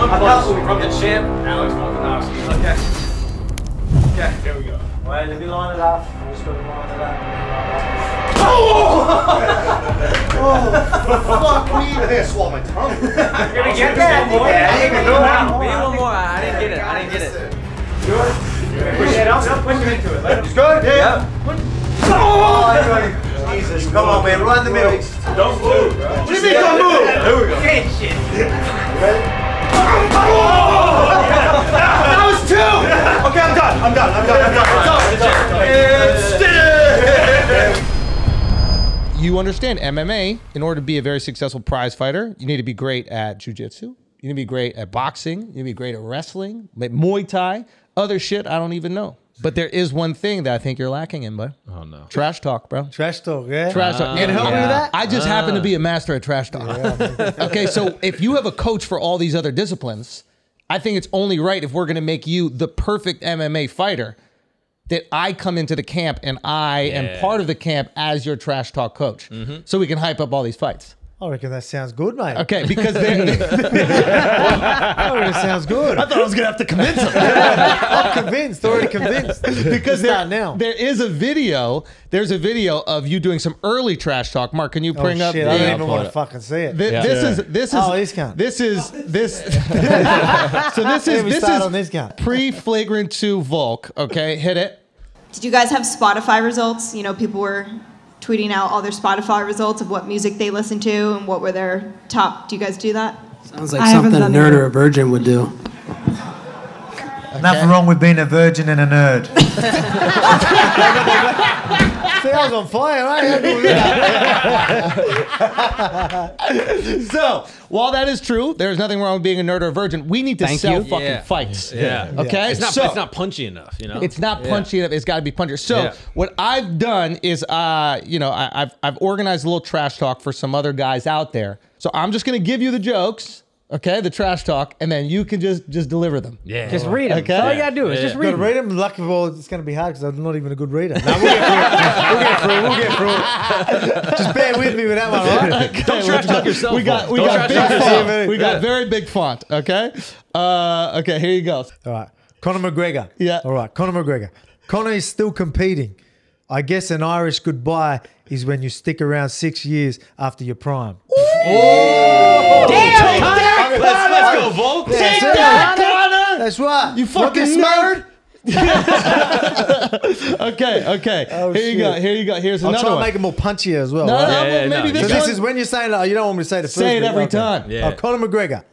one punch from the champ, Alex Volkanovski. Okay. Okay, here we go. Well, if you line it up, I'm just going to line it up. Fuck me. I think I swallowed my tongue. You're gonna get that? We need one more. I didn't get it. I didn't get it. Good? Push it out. Push him into it. Let him. It's good? Yeah. Oh, Jesus, come on, man. Right in the middle. Don't move. What do you mean don't move? There we go. Shit. Ready? That was two! Okay, I'm done. I'm done. You understand MMA, in order to be a very successful prize fighter, you need to be great at jiu-jitsu, you need to be great at boxing, you need to be great at wrestling, Muay Thai, other shit I don't even know. But there is one thing that I think you're lacking in, bud. Oh, no. Trash talk, bro. Trash talk, yeah? Trash talk. Can you help me with that? I just happen to be a master at trash talk. Okay, so if you have a coach for all these other disciplines, I think it's only right if we're going to make you the perfect MMA fighter that I come into the camp and I am part of the camp as your trash talk coach. So we can hype up all these fights. I reckon that sounds good, mate. Okay, because I reckon it sounds good. I thought I was gonna have to convince him. I'm convinced, already convinced. Because now. There is a video. There's a video of you doing some early trash talk. Mark, can you bring up? Shit, I don't even want to fucking see it. This is. Oh, this cunt. This is this. So this is pre-flagrant 2 Volk. Okay, hit it. Did you guys have Spotify results? You know, people were tweeting out all their Spotify results of what music they listened to and what were their top. Do you guys do that? Sounds like something a nerd or a virgin would do. Okay. Nothing wrong with being a virgin and a nerd. See, I was on fire. So, while that is true, there's nothing wrong with being a nerd or a virgin. We need to sell fucking fights. Okay? It's not punchy enough, you know? It's not punchy enough. It's got to be punchier. So, what I've done is, you know, I've organized a little trash talk for some other guys out there. So, I'm just going to give you the jokes. Okay, the trash talk, and then you can just deliver them. Yeah. Just read them. Okay. That's all you gotta do is just read them. Read them. Lucky for it's going to be hard because I'm not even a good reader. No, we'll get through. Just bear with me with that one, right? Okay, Don't trash talk yourself. We got big font. We got very big font. Okay. Okay. Here you go. All right. Conor McGregor. Yeah. All right. Conor McGregor. Conor is still competing. I guess an Irish goodbye is when you stick around 6 years after your prime. Oh! Damn, Connor! Let's go, Volk. Take that, Connor! That's right. You fucking nerd! Okay. Oh, Here you go. Here's another I'll try one. and make it more punchier as well. No, right? well, maybe So this this one. is when you're saying, like, you don't want me to say the first Say it bit. every Okay. time. Yeah. Conor McGregor.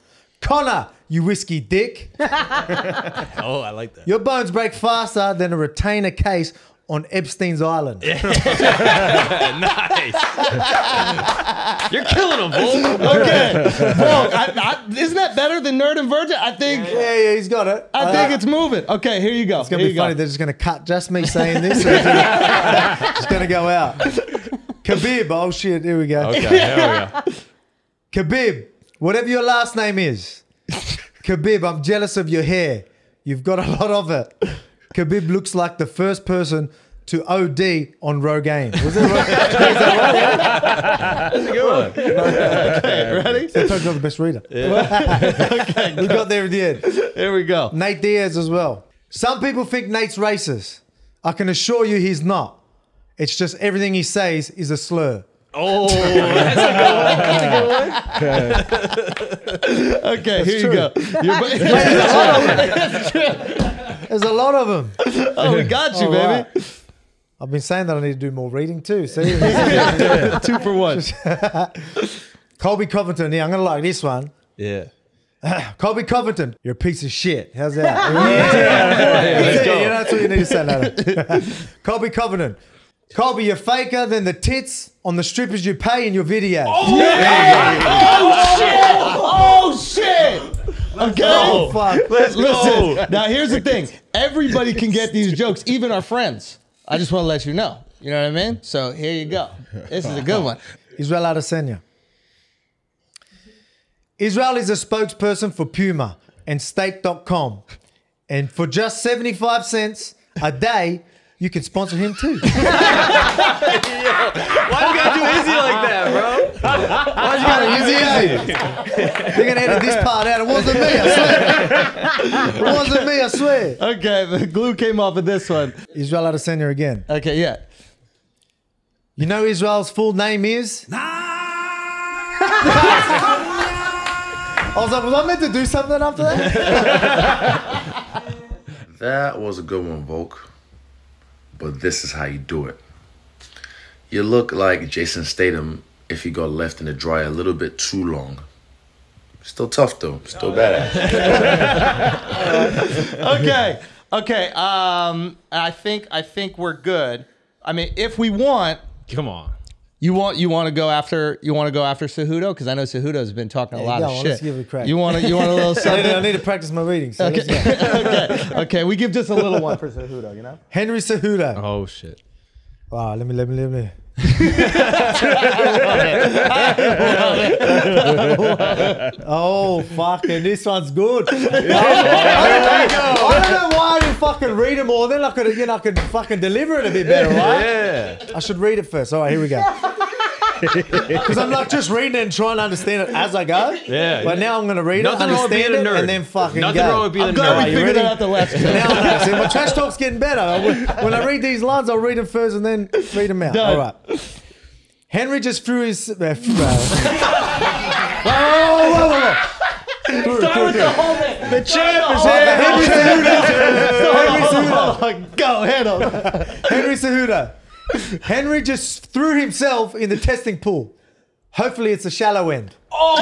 Conor, you whiskey dick. Oh, I like that. Your bones break faster than a retainer case on Epstein's Island. Nice. You're killing him, Volk. Okay. Volk, isn't that better than nerd and virgin? I think. Yeah, he's got it. I think it's moving. Okay, here you go. It's going to be funny. They're just going to cut just me saying this. It's going to go out. Khabib. Oh, shit. Here we go. Okay, there we go. Khabib. Whatever your last name is. Khabib, I'm jealous of your hair. You've got a lot of it. Khabib looks like the first person to OD on Rogaine. Was it right? That's a good one. Okay, ready? I told you I'm the best reader. Okay, we got there at the end. Here we go. Nate Diaz as well. Some people think Nate's racist. I can assure you he's not. It's just everything he says is a slur. Oh, that's a good one. Okay, here you go. There's a lot of them. Oh, we got you, baby. Right. I've been saying that I need to do more reading too. See? 2 for 1. Colby Covington. Yeah, I'm going to like this one. Yeah. Colby Covington, you're a piece of shit. How's that? Let's go. You know, that's what you need to say now. Colby Covington. Colby, you're faker than the tits on the strippers you pay in your videos. Oh, shit! Okay. Oh, fuck. Listen, now here's the thing. Everybody can get these jokes, even our friends. I just want to let you know. You know what I mean? So here you go. This is a good one. Israel Adesanya. Israel is a spokesperson for Puma and Steak.com. And for just 75 cents a day, you can sponsor him too. Why you gotta do Izzy like that, bro? Why you got easy? They're gonna edit this part out. It wasn't me, I swear. It wasn't me, I swear. Okay, the glue came off of this one. Israel Adesanya again. Okay, yeah. You know Israel's full name is? I was like, was I meant to do something after that? That was a good one, Volk. But this is how you do it. You look like Jason Statham if you got left in the dryer a little bit too long. Still tough though. Still badass. Okay. I think we're good. I mean, if we want, Come on. you want to go after Cejudo, because I know Cejudo's been talking a lot go of on, shit. let's give it a crack. You want a little something? I need to practice my reading. So let's go. Okay. We give just a little one for Cejudo, you know? Henry Cejudo. Oh shit. Wow, let me. Oh, fucking, this one's good. I don't know why I didn't fucking read them all. Then I could fucking deliver it a bit better, right? Yeah. I should read it first. All right, here we go. Because I'm like just reading it and trying to understand it as I go. Yeah. But now I'm going to read Nothing it, wrong with being understand a it, nerd. and then fucking Nothing go. wrong with being I'm a glad nerd. we you figured ready? that out the last time. Now I know. See, my trash talk's getting better. When I read these lines, I'll read them first and then read them out. Done. All right. Henry just threw his... Whoa. Through. The champ is Henry Cejudo. Go, handle. Henry Cejudo. Henry just threw himself in the testing pool. Hopefully it's a shallow end. Oh,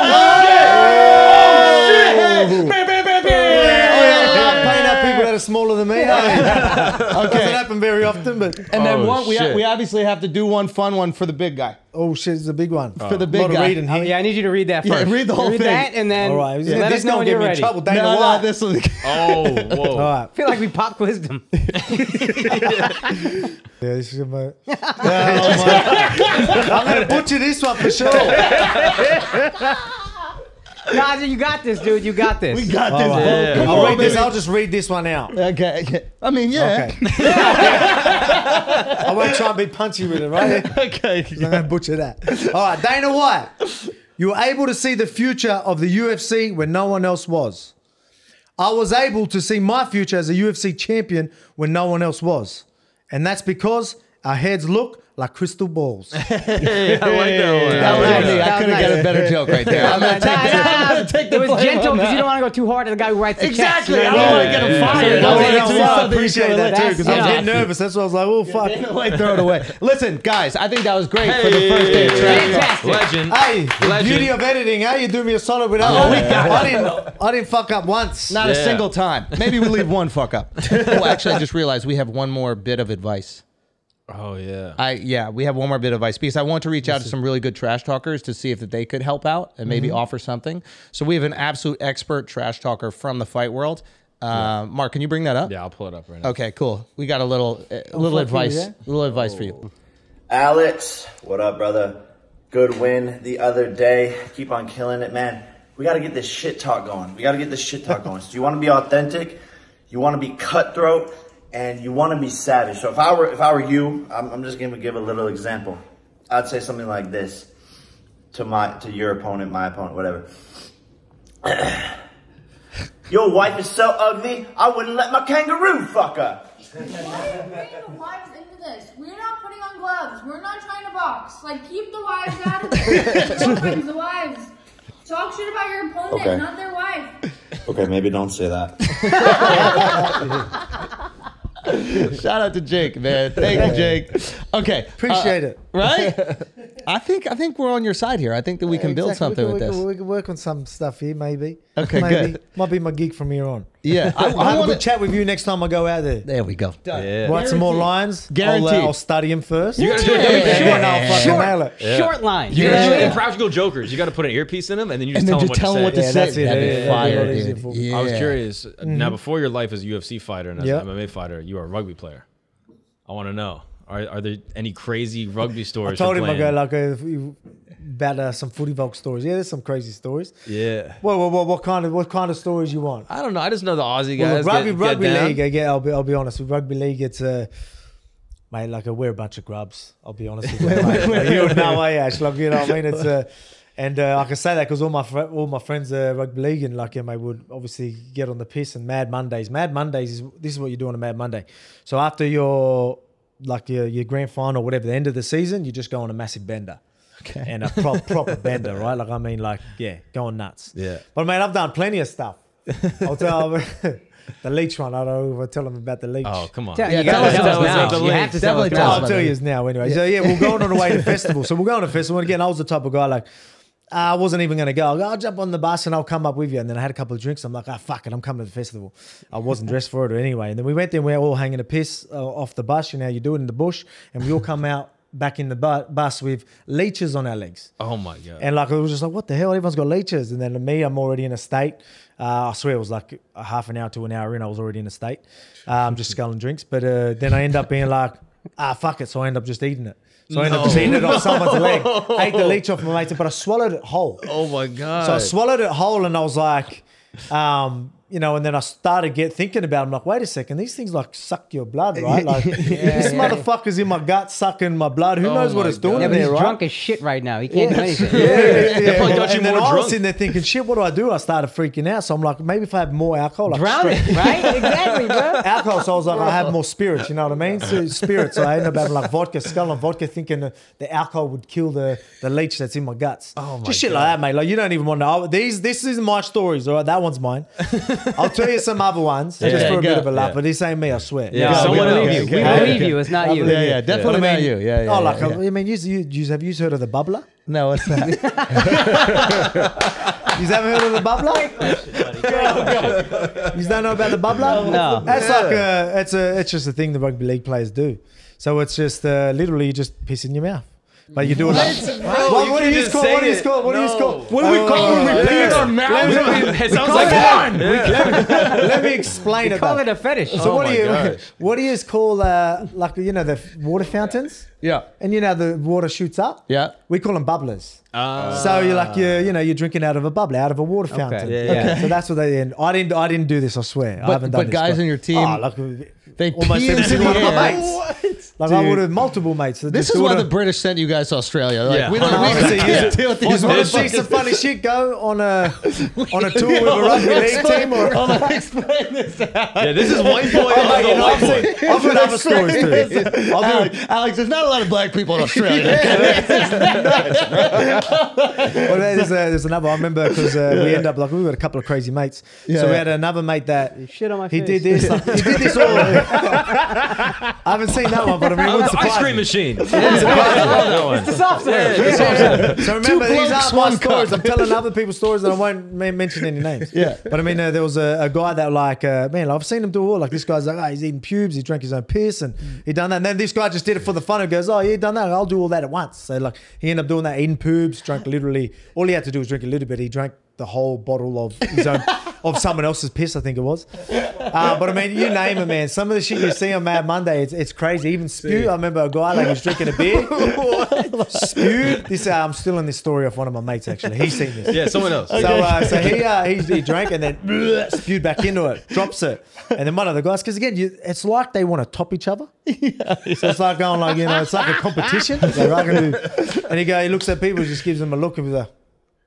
Paying out people that are smaller than me. Doesn't happen very often, but... And then Oh, shit. we obviously have to do one fun one for the big guy. Oh, shit, it's a big one. For the big Lot of guy. reading here. Yeah, I need you to read that first. read the whole thing. That and then All right. let This us know don't when get you're me in ready. trouble. Dana No, White. this one. Oh, whoa. All right. I feel like we pop quizzed him. Yeah, this is my... I'm going to butcher this one for sure. Gaza, you got this, dude. You got this. We got this, All right. bro. Come I'll on, read this. baby. I'll just read this one out. Okay. I mean, yeah. Okay. I won't try and be punchy with it, right? Okay. I'm going to butcher that. All right, Dana White. You were able to see the future of the UFC when no one else was. I was able to see my future as a UFC champion when no one else was. And that's because our heads look like crystal balls. Hey, I like that one. That was on me. I That couldn't was get a nice. better joke right there. I'm going to take the It was blame gentle on because that. you don't want to go too hard at the guy who writes the Exactly. checks. I don't want to get him fired. Yeah. I want it to be I something appreciate you that can too because I was Yeah. getting nervous. That's why I was like, oh, fuck. Like, throw it away. Listen, guys, I think that was great for the first day of training. Fantastic. Legend. Hey, the Legend. beauty of editing, eh? You do me a solid with that. I didn't fuck up once. Not a Yeah. single time. Maybe we leave one fuck up. Oh, actually, I just realized we have one more bit of advice. Oh, yeah. We have one more bit of advice because I want to reach out to some really good trash talkers to see if they could help out and maybe offer something. So we have an absolute expert trash talker from the fight world. Mark, can you bring that up? Yeah, I'll pull it up right now. Okay, cool. We got a little advice, for you. Alex, what up, brother? Good win the other day. Keep on killing it, man. We got to get this shit talk going. So you want to be authentic, you want to be cutthroat, and you want to be savage. So if I were you, I'm just going to give a little example. I'd say something like this to your opponent, my opponent, whatever. Your wife is so ugly, I wouldn't let my kangaroo fuck her. Why are you bringing the wives into this? We're not putting on gloves. We're not trying to box. Like, keep the wives out of this. Don't bring the wives. Talk shit about your opponent, Okay. not their wife. Okay, maybe don't say that. Shout out to Jake, man. Thank you, Jake. Okay, Appreciate it. right? I think we're on your side here. I think that we can build Exactly. something with this. We can work on some stuff here, maybe. Okay, maybe. good. Might be my gig from here on. Yeah, I'll have a wanna- good chat with you next time I go out there. There we go. Yeah. Write some more lines. Guaranteed. I'll study them first. You gotta do it. And then I'll fucking Short. nail it. Short line. You gotta do it Yeah. in Practical Jokers. You gotta put an earpiece in them and then you just And then tell just them tell them what what to to say. Yeah, that's say. it. That'd Yeah, be yeah, fire, yeah, dude. easier for me. Yeah. I was curious. Now, before your life as a UFC fighter and as Yep. an MMA fighter, you are a rugby player. I want to know: are there any crazy rugby I stories? told you're him I playing? go like about some footy volk stories. Yeah, there's some crazy stories. Yeah. What kind of stories you want? I don't know. I just know the Aussie Well, guys. look, rugby get down. league. Again, I'll be honest. With rugby league, it's Mate, like, we're a bunch of grubs. I'll be honest with you. Like, you know, Ash. Like, you know what I mean? It's and I can say that because all my friends are rugby league, and like, they would obviously get on the piss and Mad Mondays. Mad Mondays this is what you do on a Mad Monday. So after your grand final, or whatever, the end of the season, you just go on a massive bender. Okay. And a proper bender, right? Like, I mean, like, yeah, going nuts. Yeah. But mate, I've done plenty of stuff. I'll tell. The leech one, I don't know if I tell them about the leech. Oh, come on. You gotta tell us now. You have to tell us now. I'll tell you now anyway. So yeah, we're going on the way to festival. So we're going to festival. And again, I was the type of guy like, I wasn't even going to go. I'll jump on the bus and I'll come up with you. And then I had a couple of drinks. I'm like, fuck it, I'm coming to the festival. I wasn't dressed for it anyway. And then we went there and we were all hanging a piss off the bus. You know, you do it in the bush. And we all come out back in the bus with leeches on our legs. Oh my God. And like, it was just like, what the hell? Everyone's got leeches. And then me, I'm already in a state. I swear it was like a half an hour to an hour in. I was already in a state, just sculling drinks. But then I end up being like, fuck it. So I end up just eating it. So I ended up just eating it off someone's leg. Ate the leech off my mate, but I swallowed it whole. Oh my God. So I swallowed it whole and I was like, you know, and then I started thinking about it. I'm like, wait a second, these things like suck your blood, right? Like this motherfucker's in my gut sucking my blood. Who knows what it's doing but there, he's right? drunk as shit right now. He can't do anything. And then I was sitting there thinking, shit, what do? I started freaking out. So I'm like, maybe if I have more alcohol, like drown it, right? Exactly, bro. Alcohol. So I was like, I have more spirits, you know what I mean? So spirits. So I ended up having like vodka, skull and vodka, thinking the alcohol would kill the leech that's in my guts. Oh my Just shit God. like that, mate. Like, you don't even want to know. This is my stories, all right? That one's mine. I'll tell you some other ones just for a bit of a laugh, but this ain't me, I swear. Yeah, No, someone we else. believe you. We believe you. It's not you. Yeah, definitely not you. Yeah, Oh, like, I mean, have you heard of the bubbler? No, what's that? You haven't heard of the bubbler? You don't know about the bubbler? No. That's like it's just a thing the rugby league players do. So it's just literally you just piss in your mouth. But you do it like, what do you call? What do you call? What do you call? What do we call when we pee in our mouth? It sounds like porn. Let me explain it. Call it a fetish. So what gosh. do you call like, you know, the water fountains? Yeah. And you know the water shoots up? Yeah. We call them bubblers. So you're like you're drinking out of a bubbler, out of a water fountain. Yeah. So that's what they did. I didn't do this, I swear. I haven't done But this. guys on your team, they almost pee every into single one the of my air. mates. Like I would have multiple mates. that This just is why order- the British sent you guys to Australia. They're like, Yeah. we don't Honestly, can't deal with You these want to see motherfuckers. some funny shit? Go on a tour with a rugby league team. Or Explain this. Yeah, this is white boy Oh, on you the know, white boy. I've got other stories too. I'll do it. Alex, there's not a lot of black people in Australia. Well, there's another. I remember because we end up like we got a couple of crazy mates. Yeah. So we had another mate that Shit on my he face. did this. Like, he did this all. I haven't seen that one, but I mean, it wouldn't Ice surprise cream me. machine. That one. It's a soft serve. So remember, Two these blokes, aren't my one stories. cup. I'm telling other people's stories, and I won't mention any names. Yeah. But I mean, there was a guy that like, man, I've seen him do it all. Like this guy's like, he's eating pubes, he drank his own piss, and he done that. And then this guy just did it for the fun. He goes, oh, yeah, done that. I'll do all that at once. So like, he ended up doing that, eating pubes, drank literally. All he had to do was drink a little bit. He drank the whole bottle of his own, of someone else's piss, I think it was. But I mean, you name it, man. Some of the shit you see on Mad Monday, it's crazy. Even spew. I remember a guy like was drinking a beer, spewed. This I'm stealing this story off one of my mates. Actually, he's seen this. Yeah, someone else. So he drank and then spewed back into it, drops it, and then one of the guys, because again, it's like they want to top each other. So it's like going like, you know, it's like a competition. So I can do, and he looks at people, just gives them a look and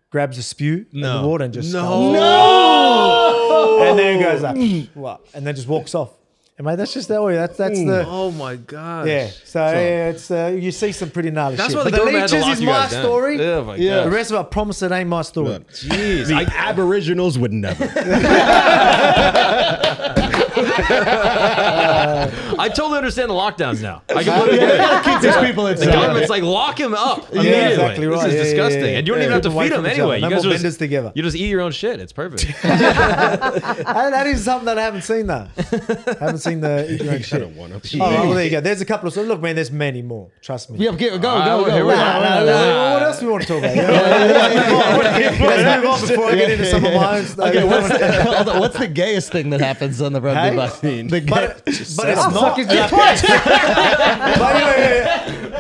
grabs a spew in the water and just goes, and then he goes like, what? And then just walks off. And mate, that's just that way. That's the. Oh my gosh. Yeah, so it's you see some pretty gnarly That's shit. why the But the government had to leeches lock is you my guys down. story. Oh my The God. rest of it, I promise it ain't my story. Jeez. The Aboriginals would never. I totally understand the lockdowns now. I completely get it. Keep these people The inside. government's like, lock him up. Yeah, immediately. exactly right. This is Yeah, disgusting. yeah. And you don't even have to Keep away feed them from each anyway. other. You No guys more just, benders together. you just eat your own shit. It's perfect. That is something that I haven't seen though. haven't seen the eat your own I shit. don't want to. Oh, well, there you go. There's a couple of. So look, man, there's many more. Trust me. Yeah, go. Here we Nah, go. what else do we want to talk about? Let's move on before I get into some of my own stuff. What's the gayest thing that happens on the rugby Hey? bus? But it's not. suck his dick twice.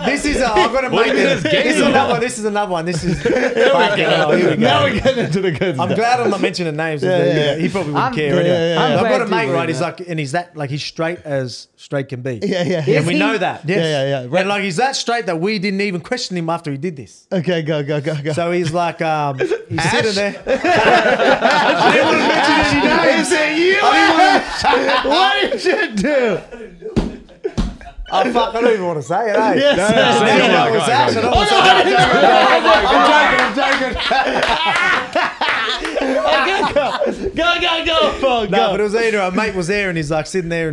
This is I'm gonna make this. This is another one. This is another one. This is. Fucking hell, here we go. Now we get into the good I'm stuff. glad I'm not mentioning names. Yeah. He probably wouldn't I'm- care yeah, anyway. yeah, yeah. I've got a I'm glad mate, you right? would, He's like, and he's that, like, he's straight as straight can be. Yeah. And we know that. Yes. Yeah. Right. And like, he's that straight that we didn't even question him after he did this. Okay, go. So he's like, he's sitting there. I didn't want to mention any names. What did you do? Oh fuck! I don't even want to say it. Eh? Yes. Go. No, but it was either a mate was there and he's like sitting there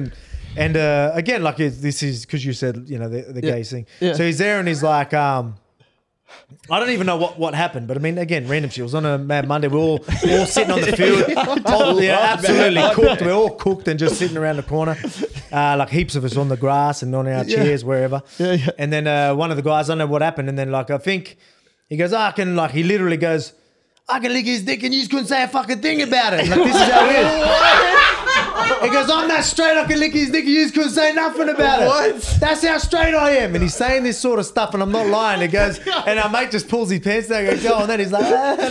and again like this is because you said the gay thing. Yeah. So he's there and he's like I don't even know what happened, but I mean again random shit. It was on a Mad Monday. We're all sitting on the field, absolutely cooked. We're all cooked and just sitting around the corner, like heaps of us on the grass and on our chairs wherever. Yeah. And then one of the guys, I don't know what happened, and then like I think he goes, he literally goes, I can lick his dick and you just couldn't say a fucking thing about it. Like, this is how it is. He goes, I'm that straight, I can lick his dick and you just couldn't say nothing about it. What? That's how straight I am. And he's saying this sort of stuff and I'm not lying. He goes, and our mate just pulls his pants down and goes, go on. Then he's like, I'm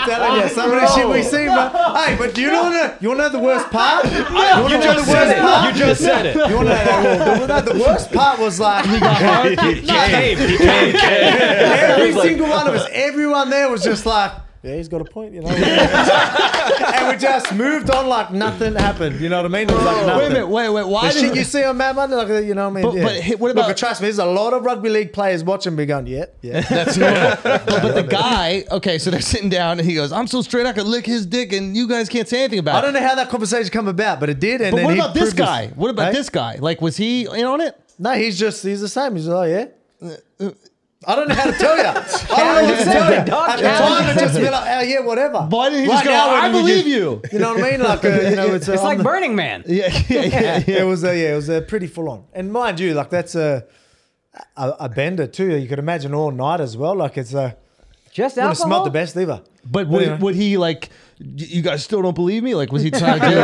telling you, some of the shit we see, bro. Hey, but you want to know the worst part? You just said it. You want to know the worst part was like, He came. every single one of us, everyone there was just like, yeah, he's got a point, and we just moved on like nothing happened. You know what I mean? It was like nothing. Wait a minute. Wait. Why The shit you see on Mad Monday, like, you know what I mean? But what about- Look, trust me, there's a lot of rugby league players watching me going, yeah. That's but the guy, okay, so they're sitting down and he goes, I'm so straight I could lick his dick and you guys can't say anything about it. I don't know how that conversation come about, but it did. And But then what he about this proved his- guy? What about Hey? this guy? Like, was he in on it? No, he's the same. He's like, yeah. I don't know how to tell you. I don't know what to tell you. At the time, it just be like, oh, yeah, whatever. Why didn't he Right just go, now, when I we believe get- you? You know what I mean? Like, it's It's like Burning Man. Yeah. It was a pretty full on. And mind you, like that's a bender too. You could imagine all night as well. Like it's Just wouldn't alcohol. smelled the best either. But Anyway. would he like? You guys still don't believe me? Like, was he trying to do?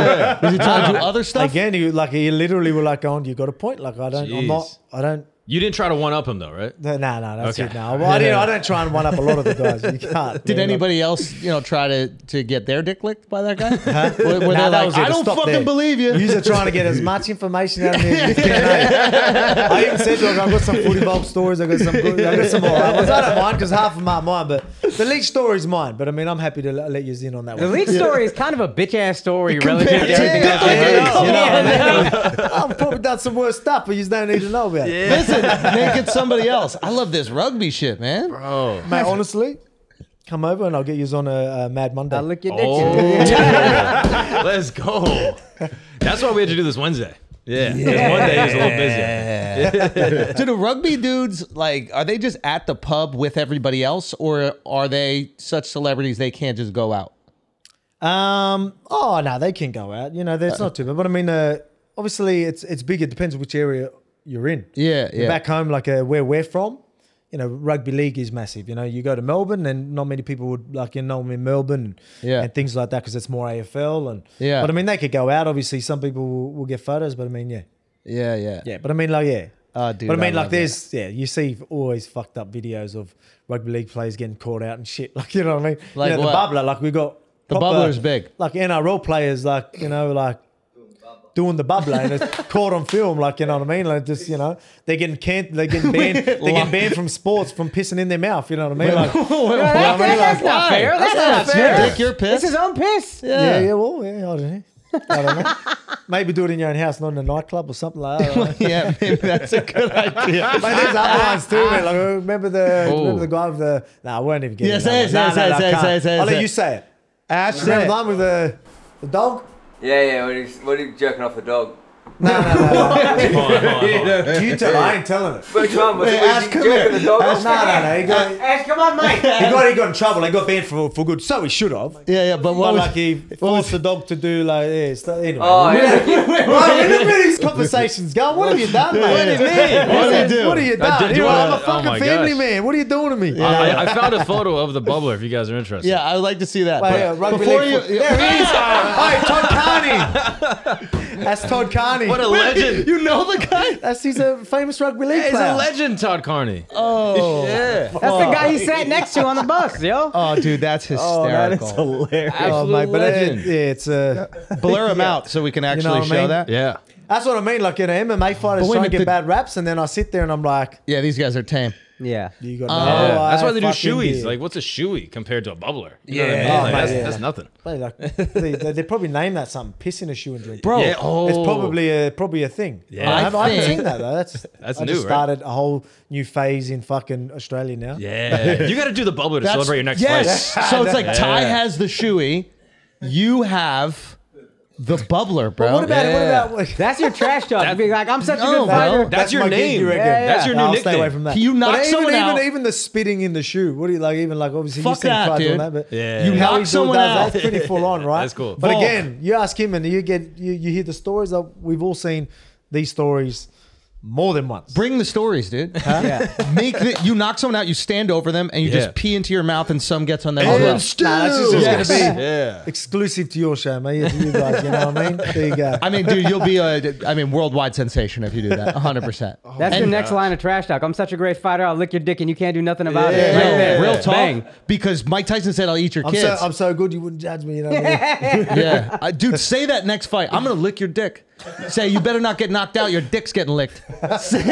Was he trying to do other stuff? Again, he literally were like, "going, you got a point." Like I don't. You didn't try to one up him though, right? No, that's Okay. it. No, well, I don't try and one up a lot of the guys. You can't. Did man. anybody else, try to get their dick licked by that guy? Were Nah, they that like, was it. I don't Stop fucking there. believe you. You're trying to get as much information out of me as you can. Eh? I even said, look, I've got some footy bulb stories. I got some all right ones. I don't mind because half of them are mine, but the leak story's mine. But I mean, I'm happy to let you in on that The one. leak story is kind of a bitch ass story relative to Compared to- everything else I've heard. You know what I mean? I've probably done some worse stuff, but you just don't need to know about it. Listen, make it somebody else. I love this rugby shit, man. Bro. Mate, honestly, come over and I'll get you on a Mad Monday. I'll lick your dick. Oh, let's go. That's why we had to do this Wednesday. Yeah. 'Cause Monday is a little busy. Do the rugby dudes, like, are they just at the pub with everybody else, or are they such celebrities they can't just go out? Oh no, they can go out. That's not too bad. But I mean, obviously, it's big. It depends which area you're in. Yeah. Back home, like where we're from, rugby league is massive. You go to Melbourne, and not many people would I'm in Melbourne, and things like that because it's more AFL and Yeah. But I mean, they could go out. Obviously, some people will get photos, but I mean, yeah. But I mean, like, yeah. Oh, dude, but I mean, I like, love you see always fucked up videos of rugby league players getting caught out and shit. Like, you know what I mean? Like the what? bubbler, like we got The proper- bubbler's big. Like NRL players, like doing the bubbler, and it's caught on film. Like, you know what I mean? Like, just they're getting banned. They're getting banned from sports from pissing in their mouth. You know what I mean? Like, That's not fair. That's not fair. Dick, you're It's pissed. his own piss. yeah. Well, I don't know. Maybe do it in your own house, not in a nightclub or something like that. Yeah, maybe that's a good idea. But there's other ones too, man. Like, remember the guy with the? Nah, I won't even get Yeah, it. say it, Nah, say it, nah, say it, I can't. say it, I'll say let it. you say it. Ash, Remember say the it. one with the dog? Yeah, what are you jerking off a dog? No. You tell. I ain't telling it. Which one? Was it Ash, come here. jerking a dog off? No. He got Ash, come on, Mike. he got in trouble. He got banned for good. So he should have. Yeah, but what But was like he forced the dog to do like anyway. Oh, yeah. Where are these conversations going? What have you done, mate? What do you mean? What did he do? What have you done? did you I'm a wanna- fucking oh my family gosh. man. What are you doing to me? I found a photo of the bubbler if you guys are interested. Yeah, I would like to see that. Wait, But rugby before league you, there he is. Hey, Todd Carney. That's Todd Carney. Carney. What a legend. You know the guy? He's a famous rugby league He's player. a legend, Todd Carney. Oh. Yeah. That's the guy he sat next to on the bus, yo. Oh, dude, that's hysterical. Oh, that is hilarious. Oh, mate, but legend. it's Blur him out so we can actually what I show mean? that. Yeah. that's what I mean. Like, MMA fighters wait a try and minute, get the- bad raps, and then I sit there and I'm like, Yeah, these guys are tame. Yeah. you got Yeah. no That's why they do fucking shoeies. beer. Like, what's a shoey compared to a bubbler? You know Yeah. what I mean? Oh, Like, mate, that's nothing. Like, they probably name that something, piss in a shoe and drink. Bro, Yeah. Oh. It's probably a thing. Yeah. I haven't think- seen that though. That's I new, just right? started a whole new phase in fucking Australia now. Yeah. You got to do the bubbler to celebrate your next yes. fight. So it's like Ty has the shoey. You have the bubbler, bro. But what about That's your trash talk. You'd be like, I'm such a No, good bro. fighter. That's your my gig, name. you reckon? Yeah, yeah. That's your new I'll nickname. stay away from that. You knock But someone out. even the spitting in the shoe. What do you like? Even like obviously Fuck you said that, try doing dude. that, but Yeah. You how knock he does someone that, out. that's pretty full on, right? That's cool. But Volk. again, you ask him and you hear the stories that we've all seen these stories more than once. Bring the stories, dude. Yeah. You knock someone out, you stand over them, and you Yeah. just pee into your mouth, and some gets on them. Oh, as well. nah, that's just Yes. going to be Yeah. exclusive to your show, mate. To you guys, you know what I mean? There you go. I mean, dude, you'll be a worldwide sensation if you do that. 100%. That's your next line of trash talk. I'm such a great fighter. I'll lick your dick and you can't do nothing about it. Right Real, there. real talk. Bang. Because Mike Tyson said, "I'll eat your kids." I'm so good you wouldn't judge me, you know what I mean? Yeah, dude, say that next fight. I'm gonna lick your dick. Say you better not get knocked out. Your dick's getting licked. Say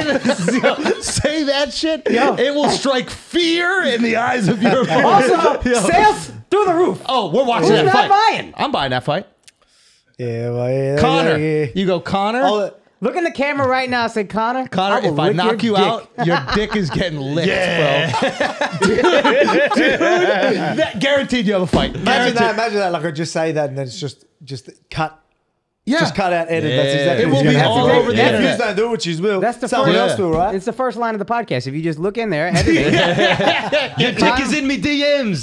that shit. It will strike fear in the eyes of your. Also, sales through the roof. Oh, we're watching Who's that not fight. buying? I'm buying that fight. Yeah, well, yeah. Connor, yeah. you go Connor. Oh, Look in the camera right now. Say, Connor. Connor, will if I lick knock you your dick. out, your dick is getting licked, bro. Dude, that guaranteed you have a fight. Imagine Guaranteed. that. Like I just say that, and then it's just cut. Yeah. Just cut out, edit. Yeah. That's exactly It what will you're be gonna have all to do. over the If internet. you don't do it, which you will. That's the Someone first. else will, right? It's the first line of the podcast. If you just look in there, edit it. Your dick is in me DMs.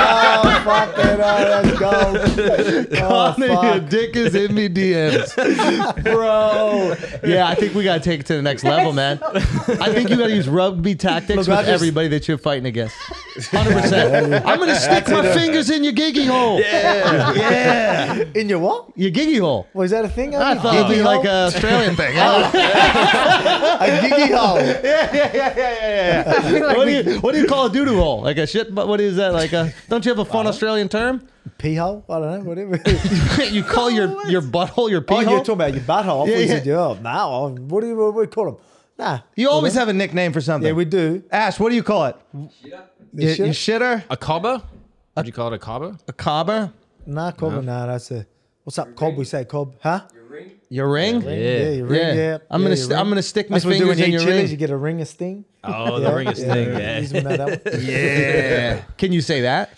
Oh, fuck it. Oh, let's go. Connor, your fuck. dick is in me DMs. Bro. Yeah, I think we got to take it to the next level, man. I think you got to use rugby tactics Look, with I just- everybody that you're fighting against. 100%. I'm going to stick my fingers in your giggy hole. Yeah. In your what? Your giggy hole. Was that a thing? I thought it'd be like an Australian thing. a giggy hole. What do you call a doo-doo hole? Like a shit, but what is that? Like a, don't you have a fun Australian term? Pee hole? I don't know. Whatever. You call your butthole your pee Oh, hole? you're talking about your butthole. Yeah, Yeah, yeah. said, no, what do you call them? Nah. You always have a nickname for something. Yeah, we do. Ash, what do you call it? You shit? shitter? A cobber? Would you call it a cobber? A cobber? Nah, cob. Nah, that's a. What's up, cob? We say cob, huh? Your ring? Yeah, your ring. Yeah. I'm yeah, gonna your ring. I'm gonna stick my That's what we do fingers when in you your eat chilies. ring. You get a ring of sting. Oh, the ring is thing. Yeah. You know that one? Yeah. Can you say that?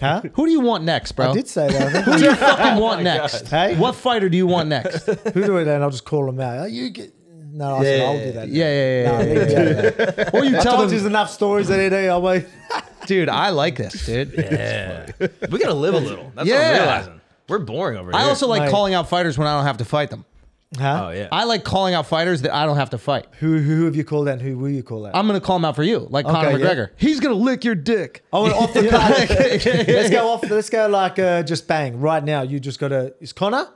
Huh? Who do you want next, bro? I did say that. I think. Who do you fucking want next? Hey? What fighter do you want next? Who do it? And I'll just call them out. Oh, you get. No, I said I'll do that. Yeah. No, leave me out of that. Or you I tell told you them, there's enough stories that I'll wait. dude, I like this, dude. Yeah. We gotta live a little. That's what Yeah. I'm realizing. We're boring over here. I also like Mate. calling out fighters when I don't have to fight them. Huh? Oh yeah. I like calling out fighters that I don't have to fight. Who have you called out and who will you call out? I'm gonna call them out for you, like Conor Okay, yeah. McGregor. He's gonna lick your dick. I want off the card. Let's go off. Let's go like just bang right now. You just gotta. Is Connor?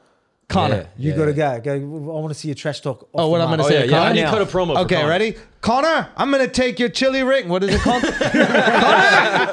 Connor. You gotta go. Go. I want to see your trash talk. Oh, what I'm gonna Oh say? yeah, to yeah. How Connor? do you cut a promo? For Okay, Connor? ready? Connor, I'm gonna take your chili ring. What is it called?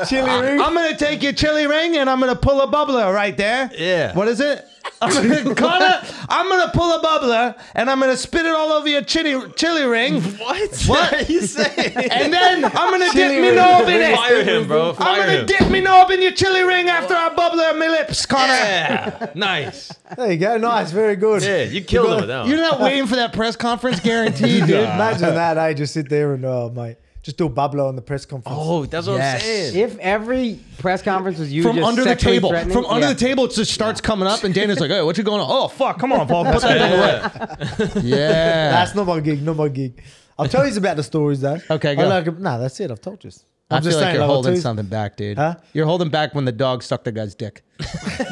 Chili ring. I'm gonna take your chili ring and I'm gonna pull a bubbler right there. Yeah. What is it? Connor, I'm gonna pull a bubbler and I'm gonna spit it all over your chili ring. What? What? are you saying? And then I'm gonna Chili dip me ring. knob in it. Fire him, bro. I'm Fire gonna him. dip me knob in your chili ring after I bubbler my lips, Connor. Yeah. Nice. There you go. Nice. Very good. Yeah, you killed him with that one. You're not waiting for that press conference, guaranteed, dude. Imagine that. Hey, just sit there and mate, just do a bubbler on the press conference. Oh, that's what Yes. I'm saying. If every press conference was you From just under the sexually table. threatening- From under Yeah. the table, it just starts coming up, and Dana's like, "Hey, what you going on? Oh, fuck, come on, Paul, put that thing away." Yeah. That's not my gig. Not my gig. I'll tell you about the stories though. Okay, I go. like, nah, that's it. I've told you. I I'm feel just like saying, you're like, holding Ortiz- something back, dude. Huh? You're holding back when the dog sucked the guy's dick.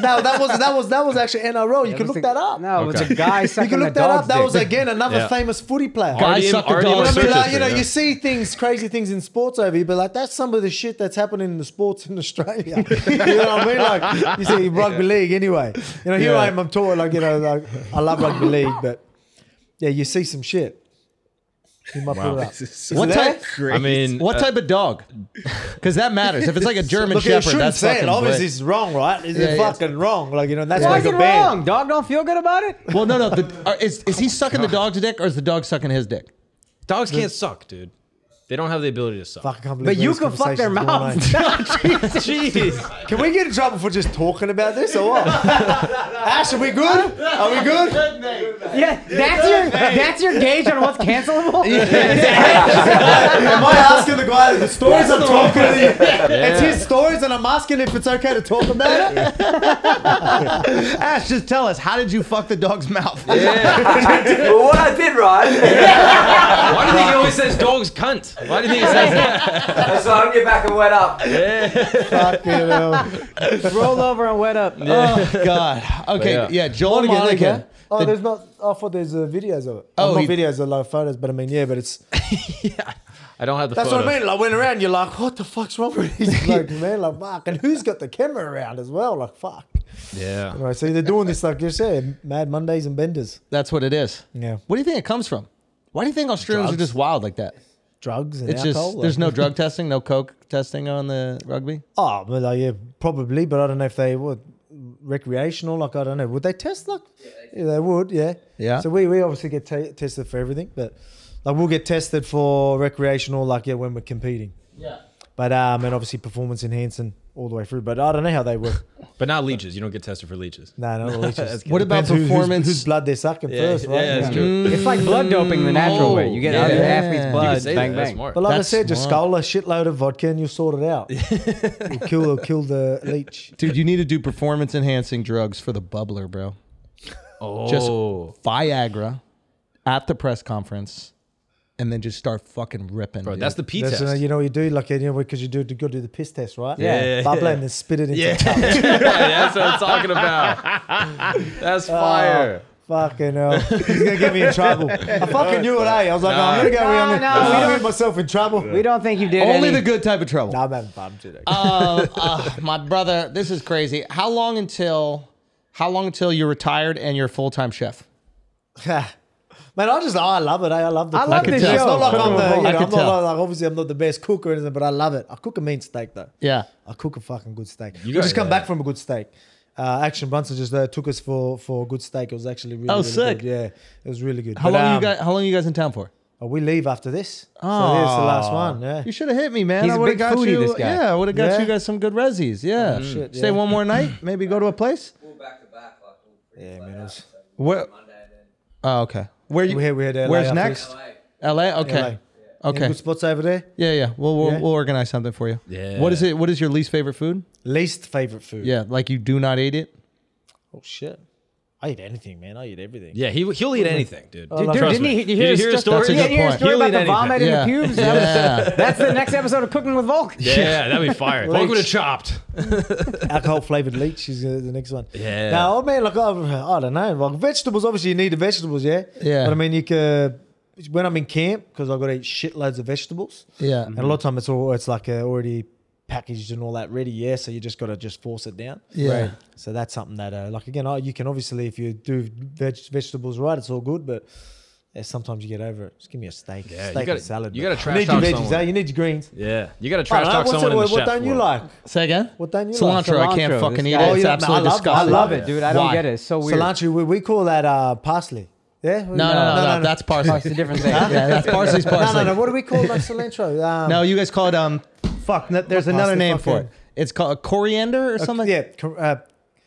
No, that was actually NRL. You can look that up. No, it was a guy You sucking can the look that up. dog's That was dick. again another Yeah. famous footy player. Guy RDM sucked the RDM dog's search dick. Like, history, yeah. you see things, crazy things in sports over here, but like that's some of the shit that's happening in the sports in Australia. You know what I mean? Like you see rugby league anyway. You know, here I am. I'm talking like like I love rugby league, but yeah, you see some shit. You might put it up. Is What it there? type? I mean, What type of dog? Because that matters. If it's like a German Look, you Shepherd, shouldn't that's say fucking it. Obviously, great. it's wrong, right? It's Yeah, yeah. fucking wrong. Like you know, that's Why why is it's it a ban. wrong? Dog don't feel good about it? Well, no. Is he sucking the dog's dick or is the dog sucking his dick? dogs can't suck, dude. They don't have the ability to suck. Fuck, I can't believe But you these can fuck their conversations going on. mouths. Jeez. Can we get in trouble for just talking about this or what? Ash, are we good? Are we good? Yeah, that's your gauge on what's cancelable. Am I asking the guy the stories I'm talking to you? It's his stories and I'm asking if it's okay to talk about it? Ash, just tell us, how did you fuck the dog's mouth? Well, what I did right. Why do you think he always says dog's cunt? Why do you think he says that? So I don't get back and wet up. Fucking hell. Roll over and wet up. Oh, God. Okay, yeah, Joel What again? Monahan. Oh, there's not. I thought there's videos of it. Oh, not he- videos, of like photos, but I mean, yeah, but it's. I don't have the That's photo. what I mean. Like, went around, you're like, what the fuck's wrong with these blokes, man? Like, fuck. And who's got the camera around as well? Like, fuck. Yeah. Anyway, so they're doing this, like you said, Mad Mondays and Benders. That's what it is. Yeah. What do you think it comes from? Why do you think Australians are Drugs. just wild like that? Drugs and It's alcohol. just, there's no drug testing, no coke testing on the rugby? Oh, well, like, yeah, probably, but I don't know if they would. Recreational, like, I don't know. Would they test, like? Yeah, they would, yeah. Yeah. So we obviously get tested for everything, but like we'll get tested for recreational, like, yeah, when we're competing. Yeah. But, and obviously performance enhancing all the way through. But I don't know how they work. But not leeches. You don't get tested for leeches. No, not leeches. What about Depends performance? Whose blood they're sucking Yeah, first, right? yeah, that's true. It's like blood doping the natural way. You get out of your Yeah. athlete's You blood, could say bang, that. That's bang. smart. But like That's I said, just smart. skull a shitload of vodka and you'll sort it out. You'll kill the leech. Dude, you need to do performance enhancing drugs for the bubbler, bro. Oh. Just Viagra at the press conference and then just start fucking ripping. Bro, dude. that's the P That's, test. you know what you do, like, you know, because you go do the piss test, right? Yeah. Bubble and then spit it into Yeah. the cup. That's what I'm talking about. That's fire. Fucking hell. He's going to get me in trouble. I fucking knew it, I was like, I'm going to go I'm No, going we to don't- get myself in trouble. We don't think you did only any. the good type of trouble. Nah, I'm having fun today. My brother, this is crazy. How long until you're retired and you're a full-time chef? Man, I love it. I love the I love cooking. this It's show. not like I'm Cooking with the, Volk. you know, I I'm could not tell. like, obviously I'm not the best cook or anything, but I love it. I cook a mean steak though. Yeah. I cook a fucking good steak. You We just got- come yeah. back from a good steak. Action Brunson just took us for a good steak. It was actually really, Oh, really sick. good. Yeah, it was really good. How But, long are you guys in town for? we leave after this. So this is the last one. Yeah. You should have hit me, man. He's I a would have big got foodie, you. this guy. Yeah, I would have got Yeah? you guys some good resis. Yeah. shit, Stay yeah. one more night. Maybe go to a place. Back to back, like all Yeah, man. It was, Where? Oh, okay. Where you? we had LA Where's after next? this. LA. Okay. LA. Any Okay. good spots over there? Yeah, yeah. We'll Yeah? we'll organize something for you. Yeah. What is it? What is your least favorite food? Least favorite food? Yeah, like you do not eat it. Oh shit. I eat anything, man. I eat everything. Yeah, he'll eat anything, dude. Dude, Trust didn't me. he? Did you hear a story? That's a Yeah, good you hear a point. story He'll about eat the anything. vomit in Yeah. the pubes? Yeah. That's the next episode of Cooking with Volk. Yeah, that'd be fire. Welcome to Chopped. Alcohol flavored leech is the next one. Yeah. Now, I mean, like, I don't know. Like, vegetables, obviously, you need the vegetables, yeah? Yeah. But I mean, you can, when I'm in camp, because I've got to eat shitloads of vegetables. Yeah. And a lot of time it's like already packaged and all that ready, yeah? So you just got to just force it down. Yeah. Right. So that's something that, like, again, you can obviously, if you do vegetables right, it's all good, but yeah, sometimes you get over it. Just give me a steak. Yeah, steak you gotta- and salad. you man. gotta trash You need your talk veggies, someone. eh? You need your greens. Yeah, you got to I trash don't know, talk what's someone in the what chef don't you world. like? Say again. What don't you like? Cilantro. I can't Cilantro, fucking this eat guy- it. Oh, It's yeah, man, absolutely I love it. disgusting. I love it, Yeah. dude. I don't Why? get it. It's so weird. Cilantro, we call that parsley. Yeah? No. That's parsley. Oh, it's a different thing. Yeah, that's parsley's parsley. No. What do we call that cilantro? No, you guys call it fuck. There's Not another parsley, name for it. fucking- It's called coriander or something. Yeah,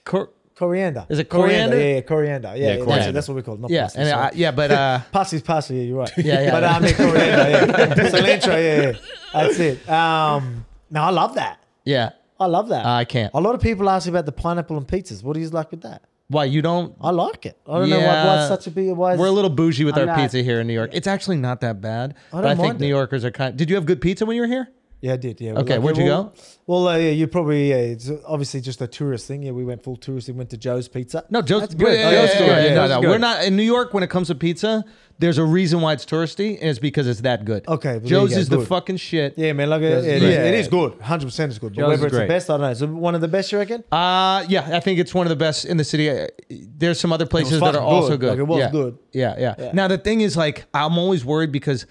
Cor- coriander. Is it coriander? Yeah, coriander. Yeah, coriander. That's what we call it. Not yeah, parsley, and sorry. yeah, but Parsley's parsley. Yeah, you're right. Yeah. But I mean coriander. Yeah, cilantro. Yeah. That's it. No, I love that. yeah. I love that. I can't. A lot of people ask about the pineapple and pizzas. What do you like with that? Why you don't? I like it. I don't know why it's such a big. Why is, We're a little bougie with I'm our not- pizza here in New York. It's actually not that bad. But I don't think mind New it. Yorkers are kind. Did you have good pizza when you were here? Yeah, I did. Yeah. Okay, where'd you go? Well, yeah, you probably. It's obviously just a tourist thing. Yeah, we went full tourist. We went to Joe's Pizza. No, Joe's That's good. Yeah, Joe's good. Yeah, no, that's we're good. not in New York when it comes to pizza. There's a reason why it's touristy, and it's because it's that good. Okay, well, there Joe's you go, is the good. fucking shit. Yeah, man. Like, Joe's it, is yeah, great. it is good. 100% it's good. But Joe's whether is it's great. the best, I don't know. Is it one of the best, you reckon? Yeah, I think it's one of the best in the city. There's some other places that are fucking also good. good. Like, it was yeah. good. Yeah. Yeah. Now the thing is, like, I'm always worried because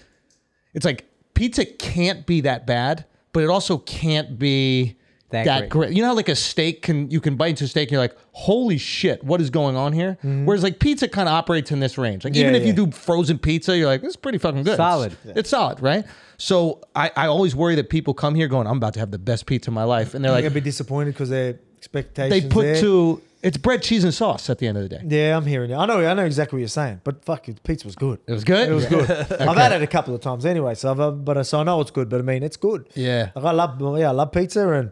it's like pizza can't be that bad, but it also can't be that great. You know how like a steak you can bite into a steak and you're like, holy shit, what is going on here? Whereas like pizza kind of operates in this range. Like even if you do frozen pizza, you're like, this is pretty fucking good. Solid. It's solid, right? So I always worry that people come here going, I'm about to have the best pizza of my life. And they're They're like, going to be disappointed because their expectations they put there. it's bread, cheese, and sauce at the end of the day. Yeah, I'm hearing it. I know exactly what you're saying, but fuck it, the pizza was good. It was good? It was good. I've had it a couple of times anyway, so I know it's good. But I mean, it's good. Yeah. Like, I love pizza,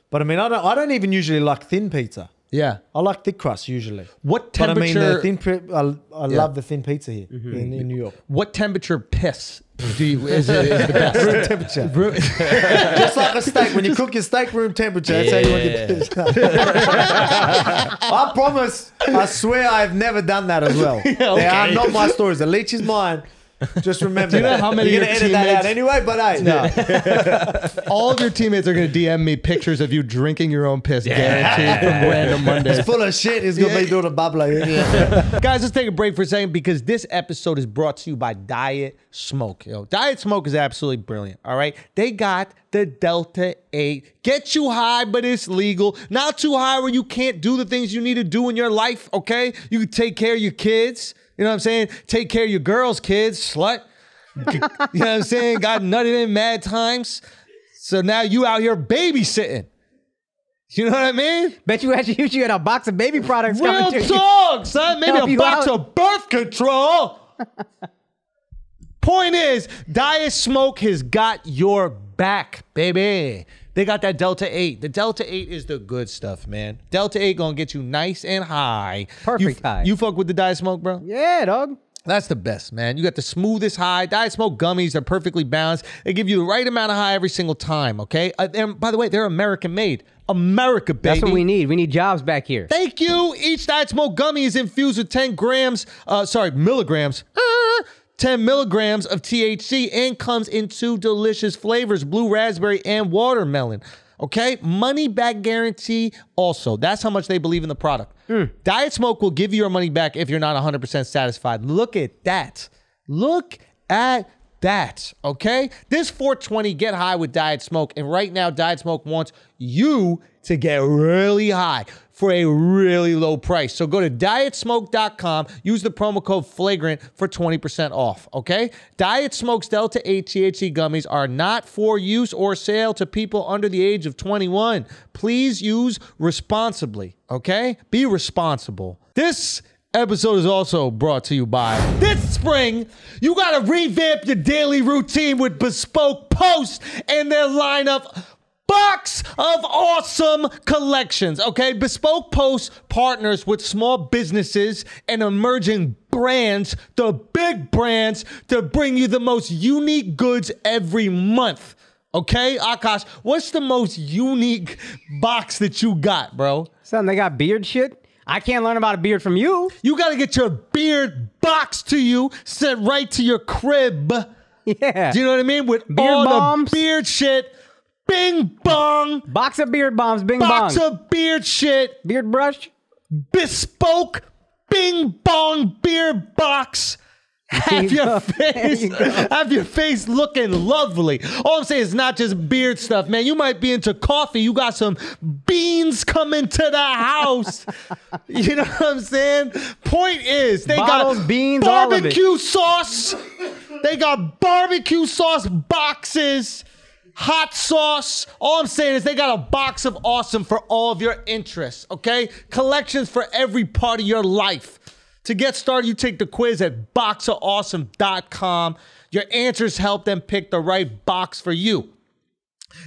but I mean, I don't even usually like thin pizza. Yeah, I like thick crust usually. What But I mean, temperature? the thin. I love the thin pizza here in New York. What temperature piss is the best? Room temperature. Just like a steak. When you cook your steak, room temperature. That's how you want your pizza. I promise. I swear I've never done that as well. They are not my stories. The leech is mine. Just remember. Do you know that. how many You're of gonna your edit that out teammates- anyway? But hey, no. All of your teammates are going to DM me pictures of you drinking your own piss, guaranteed, from Random Mondays. It's full of shit. He's gonna be doing a bubbler. Guys, let's take a break for a second because this episode is brought to you by Diet Smoke. Diet Smoke is absolutely brilliant. All right, they got the Delta 8. Get you high, but it's legal. Not too high where you can't do the things you need to do in your life. Okay, you can take care of your kids. You know what I'm saying? Take care of your girls, kids, slut. You know what I'm saying? Got nutted in mad times. So now you out here babysitting. You know what I mean? Bet you had a box of baby products Real coming to you. talk, son. Maybe Help a you box out. of birth control. Point is, Diet Smoke has got your back, baby. They got that Delta 8. The Delta 8 is the good stuff, man. Delta 8 gonna get you nice and high. Perfect high. You fuck with the Diet Smoke, bro? Yeah, dog. That's the best, man. You got the smoothest high. Diet Smoke gummies are perfectly balanced. They give you the right amount of high every single time, okay? And by the way, they're American made. America, baby. That's what we need. We need jobs back here. Thank you. Each Diet Smoke gummy is infused with 10 milligrams. 10 milligrams of THC and comes in 2 delicious flavors, blue raspberry and watermelon. Okay? Money back guarantee also. That's how much they believe in the product. Diet Smoke will give you your money back if you're not 100% satisfied. Look at that. Look at that. Okay? This 420 get high with Diet Smoke. And right now, Diet Smoke wants you to get really high for a really low price. So go to dietsmoke.com, use the promo code FLAGRANT for 20% off, okay? Diet Smoke's Delta 8 THC gummies are not for use or sale to people under the age of 21. Please use responsibly, okay? Be responsible. This episode is also brought to you by this spring. You got to revamp your daily routine with Bespoke Post and their lineup box of awesome collections, okay? Bespoke Post partners with small businesses and emerging brands, the big brands, to bring you the most unique goods every month, okay? Akash, what's the most unique box that you got, bro? Son, they got beard shit? I can't learn about a beard from you. You got to get your beard box to you, sent right to your crib. Yeah. Do you know what I mean? With Beard all bombs. the beard shit. Bing bong. Box of beard bombs, bing Box bong. of beard shit. Beard brush. Bespoke bing bong beard box. Have your face looking lovely. All I'm saying is not just beard stuff, man. You might be into coffee. You got some beans coming to the house. You know what I'm saying? Point is, they Bottles, got beans, all of it. barbecue sauce. They got barbecue sauce boxes. Hot sauce. All I'm saying is they got a box of awesome for all of your interests, okay? Collections for every part of your life. To get started, you take the quiz at boxofawesome.com. Your answers help them pick the right box for you.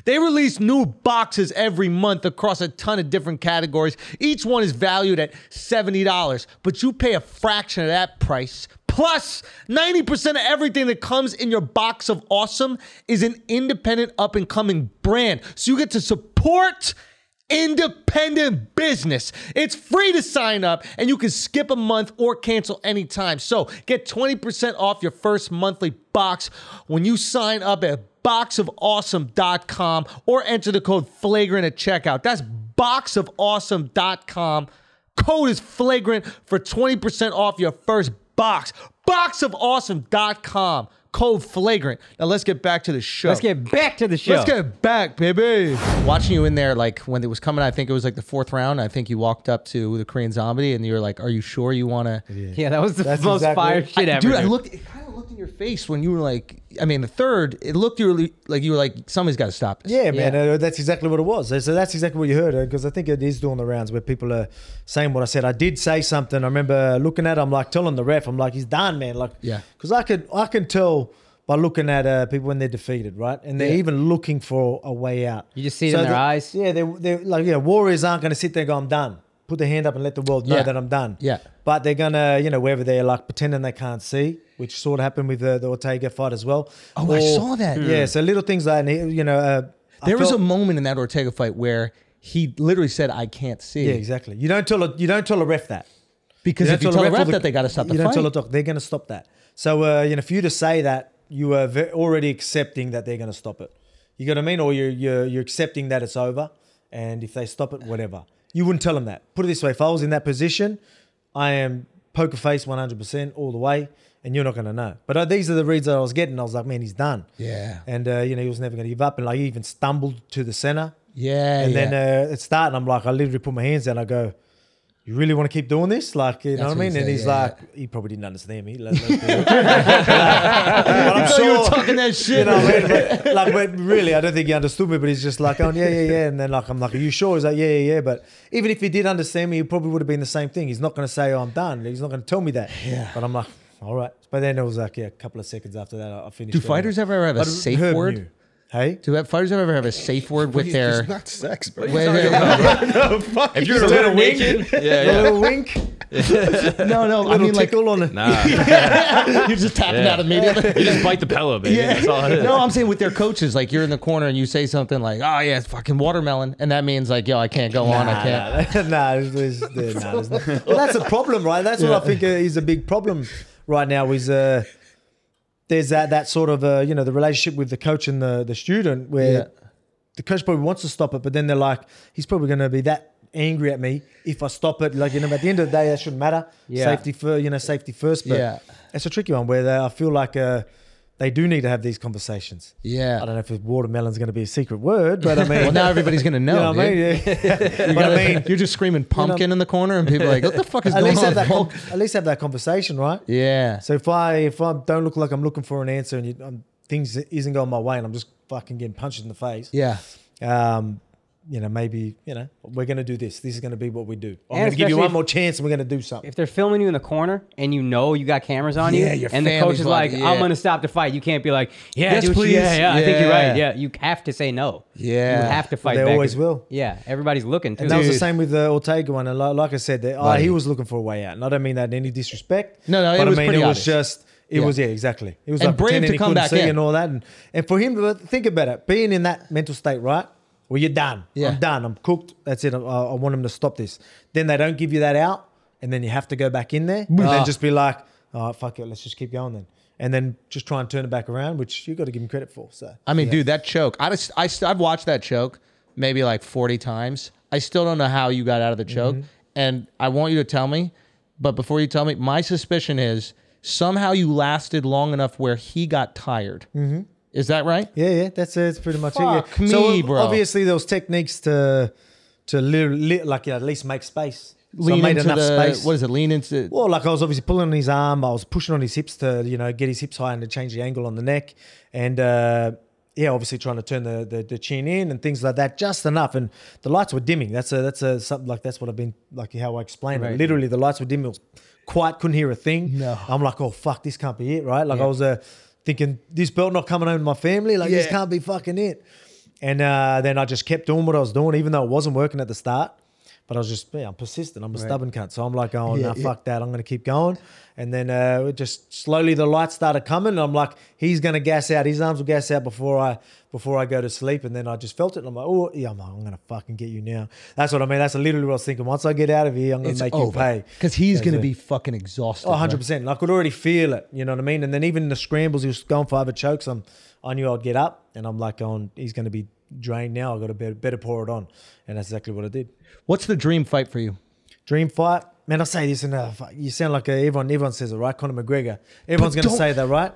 They release new boxes every month across a ton of different categories. Each one is valued at $70, but you pay a fraction of that price. Plus, 90% of everything that comes in your box of awesome is an independent up-and-coming brand. So you get to support independent business. It's free to sign up, and you can skip a month or cancel anytime. So get 20% off your first monthly box when you sign up at boxofawesome.com or enter the code flagrant at checkout. That's boxofawesome.com. Code is flagrant for 20% off your first box. Boxofawesome.com. Code flagrant. Now let's get back to the show. Let's get back to the show. Let's get back, baby. Watching you in there, like when it was coming, I think it was like the 4th round. I think you walked up to the Korean Zombie and you were like, "Are you sure you want to?" Yeah, that was the most fire shit ever. Dude, it kind of looked in your face when you were like, I mean, the 3rd, it looked like you were like, somebody's got to stop this. Yeah, man, that's exactly what it was. So that's exactly what you heard, because I think it is doing the rounds where people are saying what I said. I did say something. I remember looking at it, I'm like telling the ref, I'm like, he's done, man. Like, yeah, because I can tell by looking at people when they're defeated, right? And they're even looking for a way out. You just see it in their eyes? Yeah, they're like, warriors aren't going to sit there and go, I'm done. Put their hand up and let the world know that I'm done. Yeah. But they're going to, wherever they're like pretending they can't see, which sort of happened with the Ortega fight as well. Oh, I saw that. Yeah, so little things like, there was a moment in that Ortega fight where he literally said, I can't see. Yeah, exactly. You don't tell a ref that. Because if you tell a ref that, they got to stop the fight. You don't tell a doc, they're going to stop that. So, for you to say that, you are already accepting that they're going to stop it. You got what I mean? Or you're accepting that it's over, and if they stop it, whatever. You wouldn't tell them that. Put it this way: if I was in that position, I am poker face 100% all the way, and you're not going to know. But these are the reads that I was getting. I was like, man, he's done. Yeah. And he was never going to give up, and like he even stumbled to the center. Yeah. And then it started. I'm like, I literally put my hands down. I go, you really want to keep doing this? Like, you know what I mean? And he's like, he probably didn't understand me. But I'm sure you were talking that shit. You know what I mean? But really, I don't think he understood me. But he's just like, oh, yeah. And then like, I'm like, are you sure? He's like, yeah. But even if he did understand me, he probably would have been the same thing. He's not going to say, oh, I'm done. He's not going to tell me that. Yeah. But I'm like, all right. But then it was like, a couple of seconds after that, I finished. Do fighters ever have a safe word? Knew. Hey? Do fighters ever have a safe word with their... It's not sex, bro. No, fuck. If you're a little naked, a little wink. No. I mean, tickle on it. Nah. You're just tapping out immediately. You just bite the pillow, baby. Yeah. That's all it is. No, I'm saying with their coaches, like you're in the corner and you say something like, "Oh yeah, it's fucking watermelon," and that means like, "Yo, I can't go on. I can't." There's not. Well, that's a problem, right? That's what I think is a big problem right now. Is there's that sort of the relationship with the coach and the student where the coach probably wants to stop it, but then they're like, he's probably going to be that angry at me if I stop it. Like, at the end of the day, that shouldn't matter. Yeah. Safety first. But it's a tricky one where I feel like they do need to have these conversations. Yeah. I don't know if watermelon's going to be a secret word, but I mean... Well, now everybody's going to know. You know what I mean? Yeah. You're just screaming pumpkin in the corner and people are like, what the fuck is going on? At least have that conversation, right? Yeah. So if I don't look like I'm looking for an answer and things isn't going my way and I'm just fucking getting punched in the face... Yeah. Maybe, we're going to do this. This is going to be what we do. I'm going to give you one more chance and we're going to do something. If they're filming you in the corner and you got cameras on you, and the coach is like, I'm going to stop the fight, you can't be like, yes, please. Yeah, I think you're right. Yeah, you have to say no. Yeah. You have to fight back. They always will. Yeah, everybody's looking too. And that was the same with the Ortega one. And like I said, he was looking for a way out. And I don't mean that in any disrespect. No, but it was it pretty was obvious. just... It was, exactly. It was and like brave pretending to he come couldn't back see in. and all that. And for him, think about it. Being in that mental state, right? Well, you're done. Yeah. I'm done. I'm cooked. That's it. I want him to stop this. Then they don't give you that out. And then you have to go back in there. And then just be like, oh, fuck it. Let's just keep going then. And then just try and turn it back around, which you got to give him credit for. So I mean, dude, that choke. I've watched that choke maybe like 40 times. I still don't know how you got out of the choke. And I want you to tell me. But before you tell me, my suspicion is somehow you lasted long enough where he got tired. Is that right? Yeah. That's pretty much Fuck it. Yeah. me, so bro. obviously there was techniques to at least make space. Lean so I made into enough space. What is it? Lean into. Well, like I was obviously pulling on his arm. I was pushing on his hips to get his hips high and to change the angle on the neck. And obviously trying to turn the chin in and things like that, just enough. And the lights were dimming. That's something like that's what I've been like how I explained it. Literally, the lights were dimming. It was quiet. Couldn't hear a thing. No. I'm like, oh fuck, this can't be it, right? Like I was thinking, this belt not coming home to my family. Like this can't be fucking it. And then I just kept doing what I was doing, even though it wasn't working at the start. But I was just, I'm persistent. I'm a stubborn cunt. So I'm like, fuck that. I'm going to keep going. And then just slowly the lights started coming. And I'm like, he's going to gas out. His arms will gas out before I go to sleep. And then I just felt it. And I'm like, oh, yeah, I'm going to fucking get you now. That's what I mean. That's literally what I was thinking. Once I get out of here, I'm going to make you pay. Because he's going to be fucking exhausted. Oh, 100%. And I could already feel it. You know what I mean? And then even in the scrambles, he was going for other chokes. I knew I'd get up. And I'm like, he's going to be drained now. I got to better pour it on. And that's exactly what I did. What's the dream fight for you? Dream fight? Man, I say this and you sound like everyone says it, right? Conor McGregor. Everyone's going to say that, right?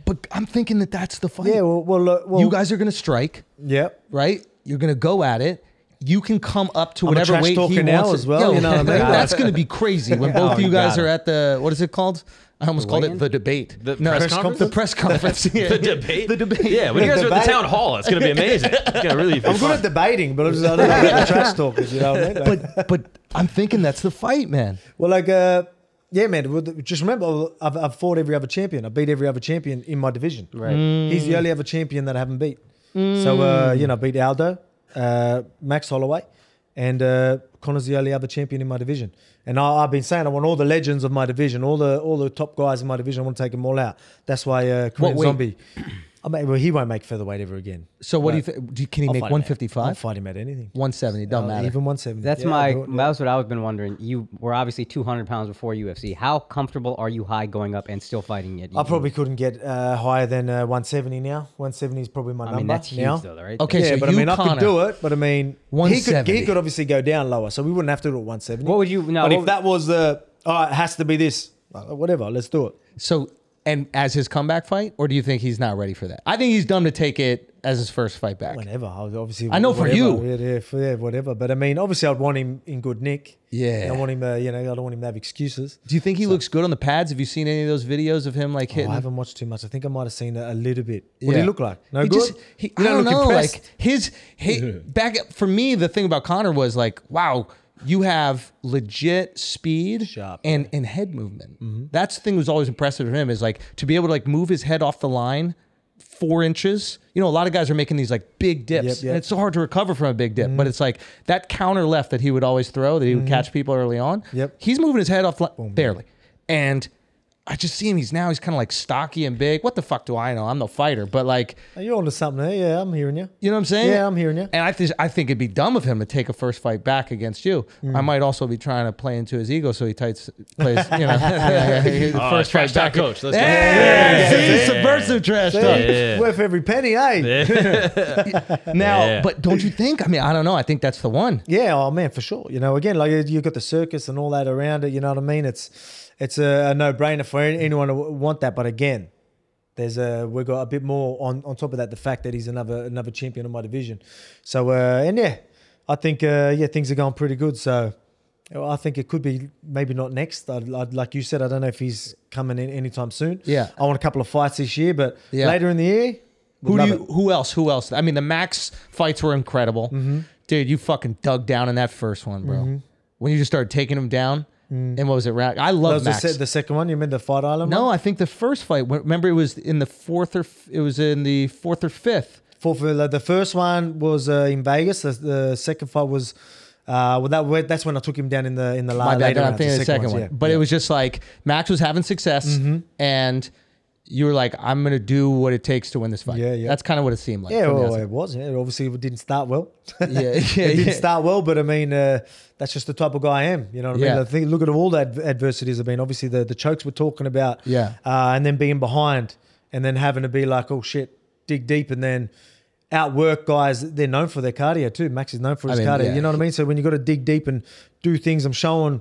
But I'm thinking that's the fight. Yeah, well you guys are going to strike. Yep. Right? You're going to go at it. You can come up to whatever weight he now wants as well. You know what I mean? That's going to be crazy when both of you guys are at the, what is it called? I almost called it the debate. The press conference? The press conference. Yeah. The debate? The debate. Yeah, when you guys are at the town hall, it's going to be amazing. It's going to really be I'm good at debating, but I don't know about the trash talkers, you know what I mean? But I'm thinking that's the fight, man. Well, like, yeah, man, just remember, I've fought every other champion. I beat every other champion in my division. Right. He's the only other champion that I haven't beat. So, I beat Aldo, Max Holloway, and Conor's the only other champion in my division. And I've been saying I want all the legends of my division, all the top guys in my division. I want to take them all out. That's why Korean Zombie. He won't make featherweight ever again. So what do you think? Can he make 155? I'll fight him at anything. 170, doesn't matter. Even 170. That's what I've been wondering. You were obviously 200 pounds before UFC. How comfortable are you high going up and still fighting it? I probably couldn't get higher than 170 now. 170 is probably my number. I mean, that's now. huge though, right? Okay, yeah, so but I could do it. But I mean, 170. he could obviously go down lower, so we wouldn't have to do it 170. What would you? No, but if that was it has to be this. Whatever, let's do it. So. And as his comeback fight, or do you think he's not ready for that? I think he's done to take it as his first fight back. Whenever, obviously. I know for you. Yeah, whatever. But I mean, obviously, I'd want him in good nick. Yeah. I want him. I don't want him to have excuses. Do you think he looks good on the pads? Have you seen any of those videos of him like hitting? I haven't watched too much. I think I might have seen a little bit. What did he look like? No he good. I don't know. Like back for me, the thing about Conor was like, wow. You have legit speed and head movement. Mm-hmm. That's the thing that was always impressive to him is like to be able to like move his head off the line 4 inches. You know, a lot of guys are making these like big dips and it's so hard to recover from a big dip, but it's like that counter left that he would always throw that he would catch people early on. Yep. He's moving his head off barely. And I just see him. He's kind of like stocky and big. What the fuck do I know? I'm no fighter, but like you're onto something there. Yeah, I'm hearing you. You know what I'm saying? Yeah, I'm hearing you. And I think it'd be dumb of him to take a first fight back against you. I might also be trying to play into his ego, so he plays. You know, first fight back, coach. Let's go. Subversive trash talk. Worth every penny, eh? Now, but don't you think? I mean, I don't know. I think that's the one. Yeah. Oh man, for sure. You know, again, like you got the circus and all that around it. You know what I mean? It's a no-brainer for anyone to want that. But again, we've got a bit more on top of that, the fact that he's another champion in my division. So, I think, things are going pretty good. So I think it could be maybe not next. I'd like you said, I don't know if he's coming in anytime soon. Yeah. I want a couple of fights this year, but later in the year, who else? I mean, the Max fights were incredible. Mm-hmm. Dude, you fucking dug down in that first one, bro. Mm-hmm. When you just started taking him down. And what was it? I love Max. The second one. You mean the Fight Island? No, one? I think the first fight. Remember, it was in the fourth or fifth. The first one was in Vegas. The second fight was. That's when I took him down in the last. I think the second one. But it was just like Max was having success, and you were like, "I'm gonna do what it takes to win this fight." Yeah. That's kind of what it seemed like. Yeah, well, it was. Yeah, obviously it didn't start well. It didn't start well, but I mean, that's just the type of guy I am. You know what I mean? I think look at all the adversities have been. Obviously the chokes we're talking about. Yeah. And then being behind, and then having to be like, oh shit, dig deep, and then outwork guys. They're known for their cardio too. Max is known for his cardio. Yeah. You know what I mean? So when you got to dig deep and do things, I'm showing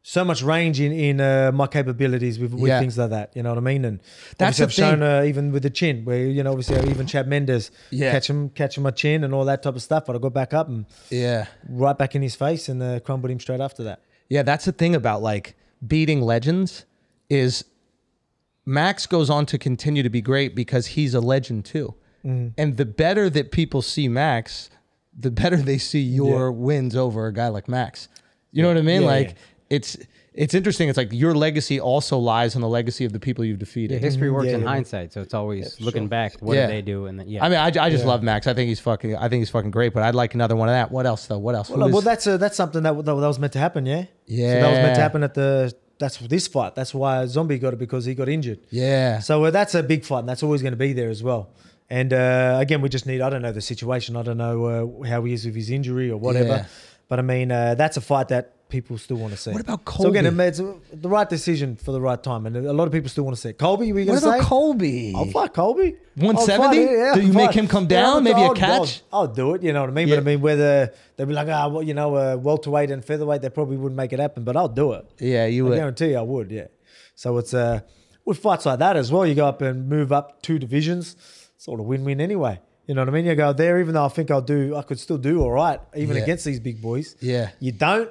so much range in my capabilities with things like that. You know what I mean? And that's I've shown even with the chin, where obviously even Chad Mendes catching my chin and all that type of stuff. But I got back up and right back in his face and crumbled him straight after that. Yeah, that's the thing about like beating legends is Max goes on to continue to be great because he's a legend too. Mm. And the better that people see Max, the better they see your wins over a guy like Max. You know what I mean? It's It's interesting. It's like your legacy also lies on the legacy of the people you've defeated. History works in hindsight, so it's always looking back. What did they do? And then, I mean, I just love Max. I think he's fucking great. But I'd like another one of that. What else though? What else? Well, that's something that was meant to happen. Yeah. Yeah. So that was meant to happen at that's this fight. That's why Zombie got it, because he got injured. Yeah. So that's a big fight, and that's always going to be there as well. And again, we just need, I don't know the situation. I don't know how he is with his injury or whatever. Yeah. But I mean, that's a fight that people still want to see. What about Colby? So again, it's the right decision for the right time. And a lot of people still want to see it. Colby, were you going to say? What about Colby? I'll fight Colby. 170? Do you make him come down? Maybe a catch? I'll do it, you know what I mean? But I mean, whether they'll be like, well, you know, welterweight and featherweight, they probably wouldn't make it happen. But I'll do it. Yeah, you would. I guarantee you I would, yeah. So it's with fights like that as well, you go up and move up 2 divisions, sort of win-win anyway. You know what I mean? You go there, even though I think I could still do all right, even against these big boys. Yeah. You don't.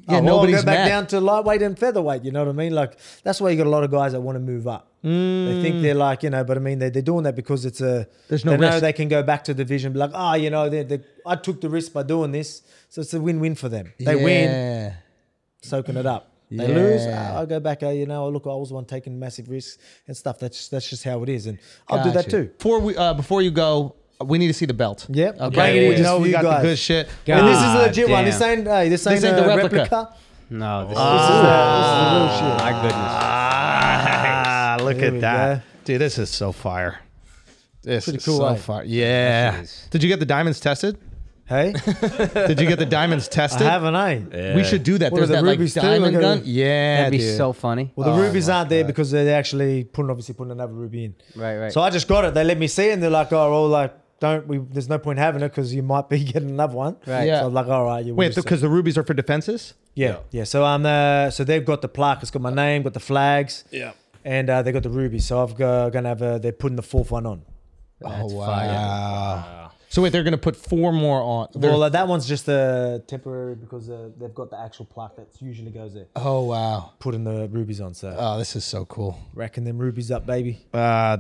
Yeah, nobody's nobody's go back mad. down to lightweight and featherweight. You know what I mean? Like, that's why you got a lot of guys that want to move up. They think they're like, you know, but I mean, they're doing that because it's There's no they know risk. they can go back to division, be like, you know, I took the risk by doing this, so it's a win-win for them. They win, soaking it up. They lose, I'll go back. You know, look, I was the one taking massive risks and stuff. That's just how it is, and I'll do that too. Before you go, we need to see the belt. Yep. Okay. You know, We you got guys. the good shit. And this is a legit damn. one. This ain't the a replica. replica. No, this This is the real shit. my goodness. Look There at we that. go. Dude, this is so fire. This Pretty is cool, so eh? fire. Yeah. Did you get the diamonds tested? Hey, Did you get the diamonds tested? I haven't, eh? We should do that. What are There's the that rubies too? diamond Like a- gun. Yeah, That'd be dude. so funny. Well, the rubies aren't there because they're actually obviously putting another ruby in. Right. So I just got it. They let me see it, and they're like, "Oh, well, like, there's no point having it because you might be getting another one." Right. Yeah. So I'm like, "All right, you." Wait, because the rubies are for defenses? yeah. So they've got the plaque. It's got my name, got the flags. Yeah. And they got the rubies. So gonna have they're putting the 4th one on. Oh, wow. So wait, they're going to put 4 more on. Well, that one's just temporary because they've got the actual plaque that usually goes there. Oh, wow. Putting the rubies on. So Oh, this is so cool. racking them rubies up, baby.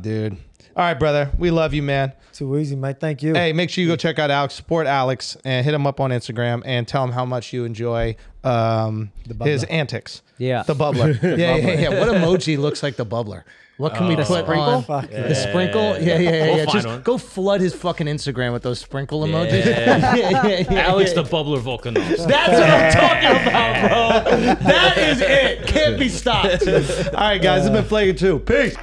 Dude. All right, brother. We love you, man. Too easy, mate. Thank you. Hey, make sure you go check out Alex, support Alex, and hit him up on Instagram and tell him how much you enjoy his antics. Yeah. The bubbler. Yeah. What emoji looks like the bubbler? What can we put sprinkle? on? Fuck The sprinkle? Yeah. We'll find Just one. go flood his fucking Instagram with those sprinkle emojis. Alex the Bubbler Volcanos. That's what I'm talking about, bro. That is it. Can't be stopped. All right, guys. It's been Flagrant 2. Peace.